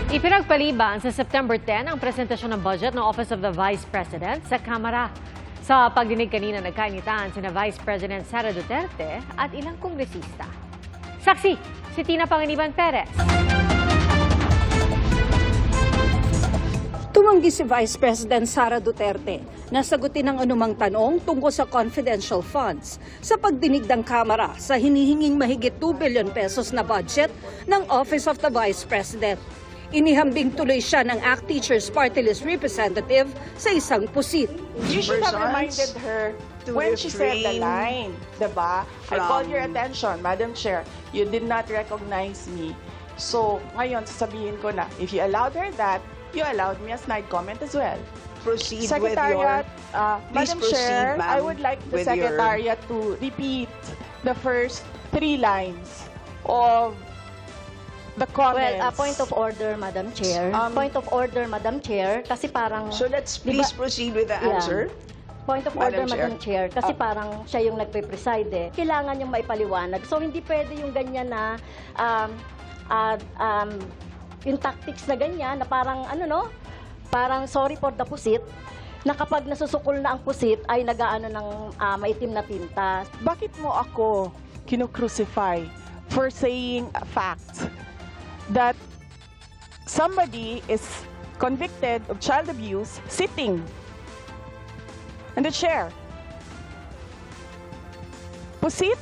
Ipinagpaliban sa September 10 ang presentasyon ng budget ng Office of the Vice President sa Kamara. Sa pagdinig kanina, nagkainitan sina Vice President Sara Duterte at ilang kongresista. Saksi, si Tina Panganiban Perez. Tumanggi si Vice President Sara Duterte na sagutin ang anumang tanong tungkol sa confidential funds sa pagdinig ng Kamara sa hinihinging mahigit 2 billion pesos na budget ng Office of the Vice President. Inihambing tuloy siya ng ACT Teachers Party List representative sa isang pusit. You should have reminded her when she said the line, diba? I called your attention, Madam Chair. You did not recognize me. So, ngayon, sasabihin ko na, if you allowed her that, you allowed me a snide comment as well. Proceed Secretariat, with your... Madam Chair, I would like the with your- Secretariat to repeat the first 3 lines of the comments. Well, point of order, Madam Chair. Point of order, Madam Chair, kasi parang... So let's Di ba- please proceed with the Yeah. answer. Point of Madam order, Madam Chair, kasi parang siya yung nagpe-preside eh. Kailangan yung maipaliwanag. So, hindi pwede yung ganyan na, yung tactics na ganyan, na parang, parang sorry for the pusit, na kapag nasusukol na ang pusit, ay nagaano ng maitim na tinta. Bakit mo ako kinukrucify for saying a fact that somebody is convicted of child abuse sitting in the chair? Pusit?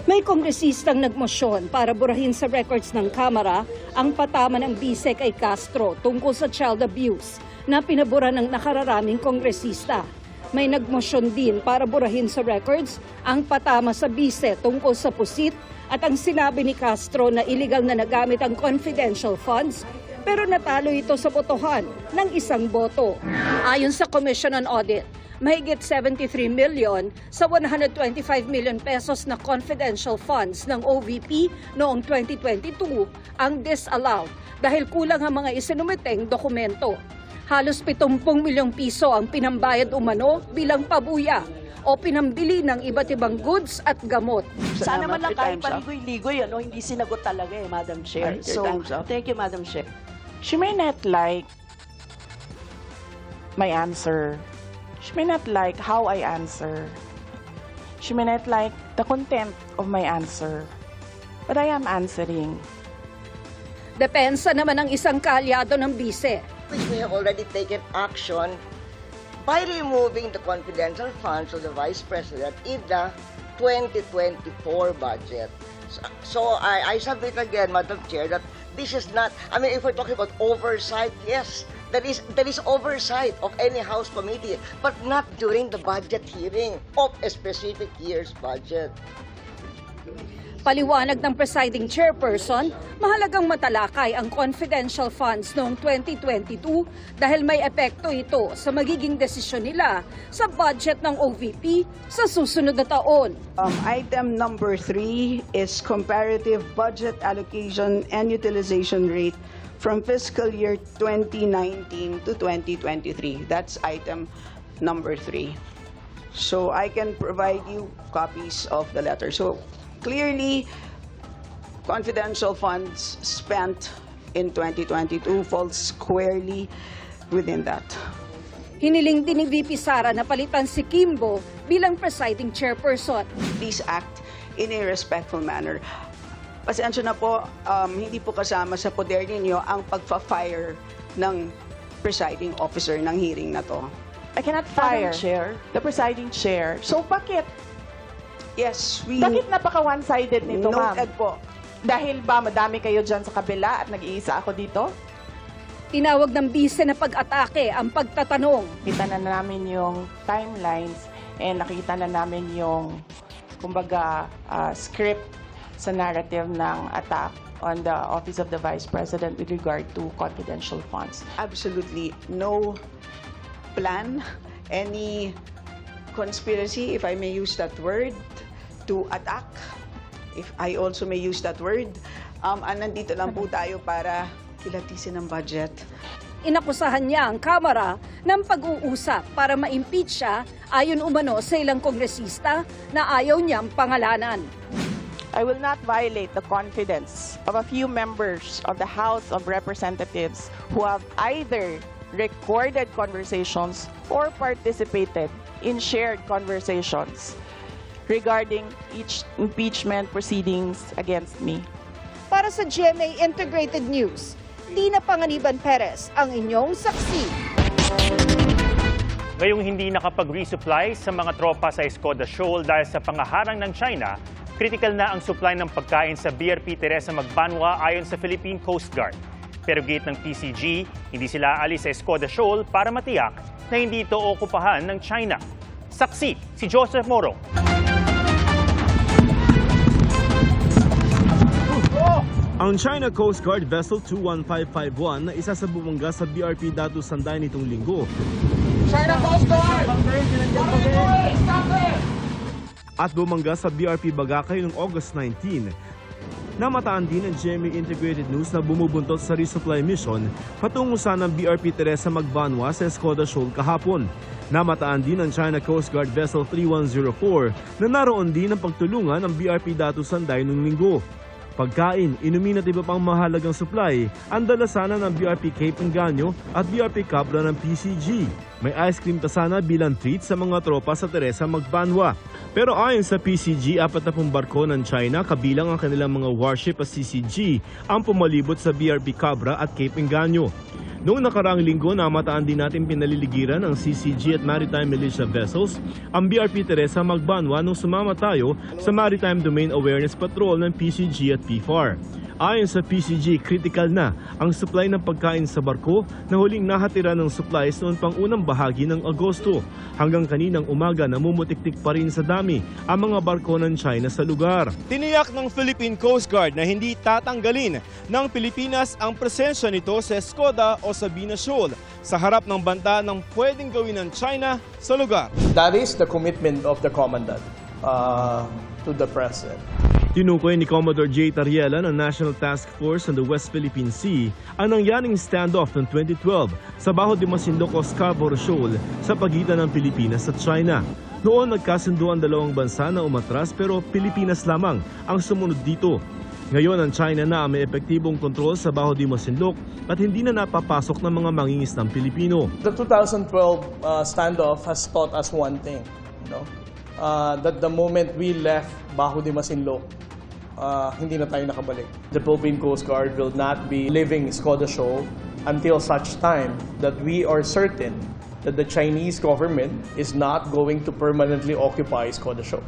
May kongresistang nagmosyon para burahin sa records ng Kamara ang patama ng bise kay Castro tungkol sa child abuse na pinabura ng nakararaming kongresista. May nagmosyon din para burahin sa records ang patama sa bise tungkol sa pusit at ang sinabi ni Castro na illegal na nagamit ang confidential funds pero natalo ito sa botohan ng 1 boto. Ayon sa Commission on Audit, mahigit 73 million sa 125 million pesos na confidential funds ng OVP noong 2022 ang disallowed dahil kulang ang mga isinumiteng dokumento. Halos 70 milyong piso ang pinambayad umano bilang pabuya o pinambili ng iba't ibang goods at gamot. Sana man lang kahit Time's up. paligoy-ligoy, hindi sinagot talaga Madam Chair. Your time's up. Thank you, Madam Chair. She may not like my answer. She may not like how I answer. She may not like the content of my answer. But I am answering. Depensa naman ng isang kaalyado ng bise. Which we have already taken action by removing the confidential funds of the Vice President in the 2024 budget. So I submit again, Madam Chair, that this is not, if we're talking about oversight, yes, there is oversight of any House committee, but not during the budget hearing of a specific year's budget. Paliwanag ng presiding chairperson, mahalagang matalakay ang confidential funds noong 2022 dahil may epekto ito sa magiging desisyon nila sa budget ng OVP sa susunod na taon. Item number 3 is comparative budget allocation and utilization rate from fiscal year 2019 to 2023. That's item number 3. So I can provide you copies of the letter. So clearly, confidential funds spent in 2022 falls squarely within that. Hiniling din ni VP Sara na palitan si Kimbo bilang presiding chairperson. Please act in a respectful manner. Pasensya na po, hindi po kasama sa poder ninyo ang pagpa-fire ng presiding officer ng hearing na to. I cannot fire the presiding chair. So bakit? Yes, we... Bakit napaka-one-sided nito, ma'am? Noted po. Dahil ba madami kayo dyan sa kabila at nag-iisa ako dito? Tinawag ng bise na pag-atake ang pagtatanong. Kita na namin yung timelines and nakita na namin yung, kumbaga, script sa narrative ng attack on the Office of the Vice President with regard to confidential funds. Absolutely no plan, any conspiracy, if I may use that word, to attack, if I also may use that word. Nandito lang po tayo para kilatisin ang budget. Inakusahan niya ang Kamara ng pag-uusap para ma-impeach siya ayon umano sa ilang kongresista na ayaw niyang pangalanan. I will not violate the confidence of a few members of the House of Representatives who have either recorded conversations or participated in shared conversations regarding each impeachment proceedings against me. Para sa GMA Integrated News, Tina Panganiban Perez, ang inyong saksi. Ngayong hindi nakapag-resupply sa mga tropa sa Escoda Shoal dahil sa pangaharang ng China, critical na ang supply ng pagkain sa BRP Teresa Magbanwa ayon sa Philippine Coast Guard. Pero gate ng PCG, hindi sila aalis sa Escoda Shoal para matiyak na hindi ito okupahan ng China. Saksi, si Joseph Morong. Ang China Coast Guard Vessel 21551 na isa sa bumangga sa BRP Datu Sanday nitong linggo. China Coast Guard! At bumangga sa BRP Bagakay noong August 19. Namataan din ng GMA Integrated News na bumubuntot sa resupply mission patungo sa ng BRP Teresa Magbanwa sa Escoda Shoal kahapon. Namataan din ng China Coast Guard Vessel 3104 na naroon din ang pagtulungan ng BRP Datu Sanday noong linggo. Pagkain, inumin at iba pang mahalagang supply ang dala sana ng BRP Cape Engaño at BRP Cabra ng PCG. May ice cream pa sana bilang treat sa mga tropa sa Teresa Magbanwa. Pero ayon sa PCG, 40 barko ng China kabilang ang kanilang mga warship at CCG ang pumalibot sa BRP Cabra at Cape Engaño. Noong nakaraang linggo, namataan din natin pinaliligiran ng CCG at Maritime Militia Vessels ang BRP Teresa Magbanwa nung sumama tayo sa Maritime Domain Awareness Patrol ng PCG at PFAR. Ayon sa PCG, critical na ang supply ng pagkain sa barko na huling nahatira ng supplies noon pang unang bahagi ng Agosto. Hanggang kaninang umaga, namumutiktik pa rin sa dami ang mga barko ng China sa lugar. Tiniyak ng Philippine Coast Guard na hindi tatanggalin ng Pilipinas ang presensya nito sa Escoda o Sabina Shoal sa harap ng banta ng pwedeng gawin ng China sa lugar. That is the commitment of the commandant to the president. Tinukoy ni Commodore J. Tariela ng National Task Force on the West Philippine Sea ang nangyaring standoff noong 2012 sa Bajo de Masinloc o Scarborough Shoal sa pagitan ng Pilipinas at China. Noon nagkasundo ang dalawang bansa na umatras pero Pilipinas lamang ang sumunod dito. Ngayon ang China na may epektibong kontrol sa Bajo de Masinloc at hindi na napapasok ng mga mangingisdang Pilipino. The 2012 standoff has taught us one thing, that the moment we left Bajo de Masinloc, hindi na tayo nakabalik. The Philippine Coast Guard will not be leaving Escoda Shoal until such time that we are certain that the Chinese government is not going to permanently occupy Escoda Shoal.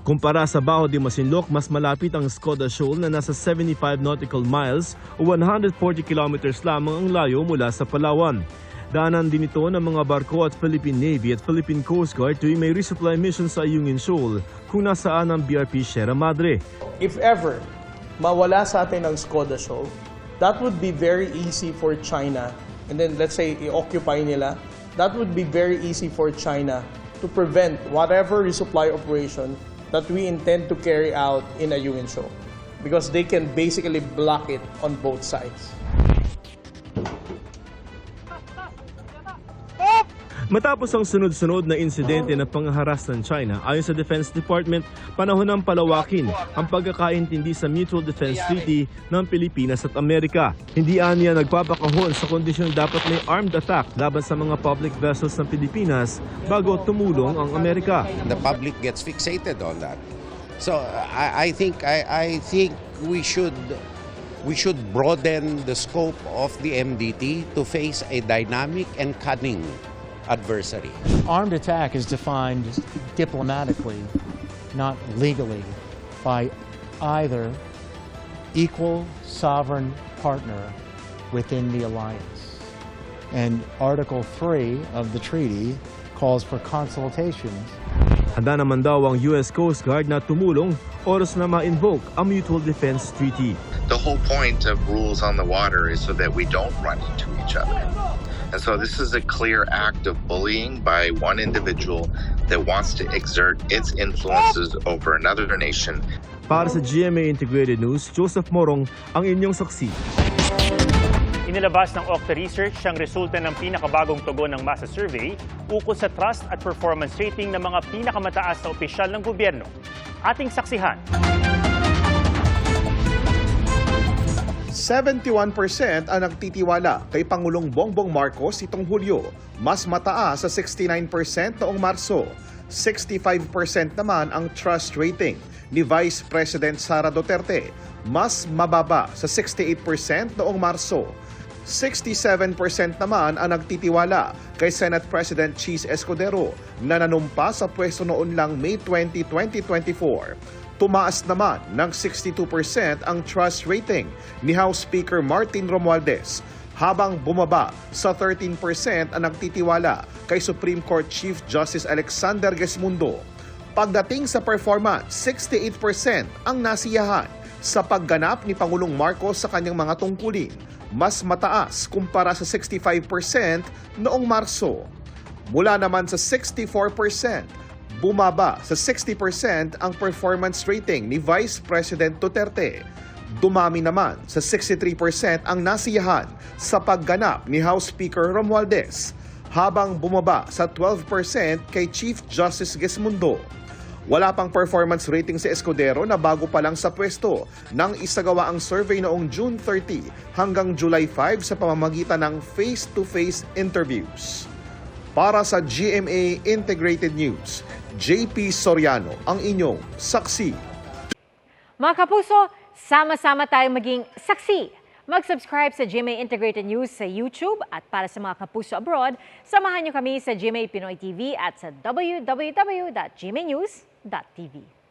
Kumpara sa Bajo de Masinloc, mas malapit ang Escoda Shoal na nasa 75 nautical miles o 140 kilometers lamang ang layo mula sa Palawan. Daanan din ito ng mga barko at Philippine Navy at Philippine Coast Guard tuwing may resupply mission sa Ayungin Shoal kung nasaan ang BRP Sierra Madre. If ever mawala sa atin ang Escoda Shoal, that would be very easy for China, and then let's say i-occupy nila, that would be very easy for China to prevent whatever resupply operation that we intend to carry out in Ayungin Shoal, because they can basically block it on both sides. Matapos ang sunod-sunod na insidente ng pangharas ng China, ayon sa Defense Department, panahon ng palawakin ang pagkakaintindi sa Mutual Defense Treaty ng Pilipinas at Amerika. Hindi aniya nagpapakahon sa kondisyong dapat may armed attack laban sa mga public vessels ng Pilipinas bago tumulong ang Amerika. The public gets fixated on that. So I think we should broaden the scope of the MDT to face a dynamic and cunning adversary. Armed attack is defined diplomatically, not legally, by either equal sovereign partner within the alliance. And Article 3 of the treaty calls for consultations. Handa naman daw ang US Coast Guard na tumulong oras na ma-invoke ang Mutual Defense Treaty. The whole point of rules on the water is so that we don't run into each other. And so this is a clear act of bullying by one individual that wants to exert its influences over another nation. Para sa GMA Integrated News, Joseph Morong ang inyong saksi. Inilabas ng Okta Research ang resulta ng pinakabagong tugon ng masa survey ukol sa trust at performance rating ng mga pinakamataas na opisyal ng gobyerno. Ating saksihan. 71% ang nagtitiwala kay Pangulong Bongbong Marcos itong Hulyo, mas mataas sa 69% noong Marso. 65% naman ang trust rating ni Vice President Sara Duterte, mas mababa sa 68% noong Marso. 67% naman ang nagtitiwala kay Senate President Cheese Escudero na nanumpa sa pwesto noon lang May 20, 2024. Tumaas naman ng 62% ang trust rating ni House Speaker Martin Romualdez, habang bumaba sa 13% ang nagtitiwala kay Supreme Court Chief Justice Alexander Gesmundo. Pagdating sa performance, 68% ang nasiyahan sa pagganap ni Pangulong Marcos sa kanyang mga tungkulin, mas mataas kumpara sa 65% noong Marso. Mula naman sa 64%, bumaba sa 60% ang performance rating ni Vice President Duterte. Dumami naman sa 63% ang nasiyahan sa pagganap ni House Speaker Romualdez, habang bumaba sa 12% kay Chief Justice Gesmundo. Wala pang performance rating si Escudero na bago pa lang sa pwesto nang isagawa ang survey noong June 30 hanggang July 5 sa pamamagitan ng face-to-face interviews. Para sa GMA Integrated News, JP Soriano ang inyong saksi. Mga kapuso, sama-sama tayong maging saksi. Mag-subscribe sa GMA Integrated News sa YouTube at para sa mga kapuso abroad, samahan niyo kami sa GMA Pinoy TV at sa www.gmanews.tv.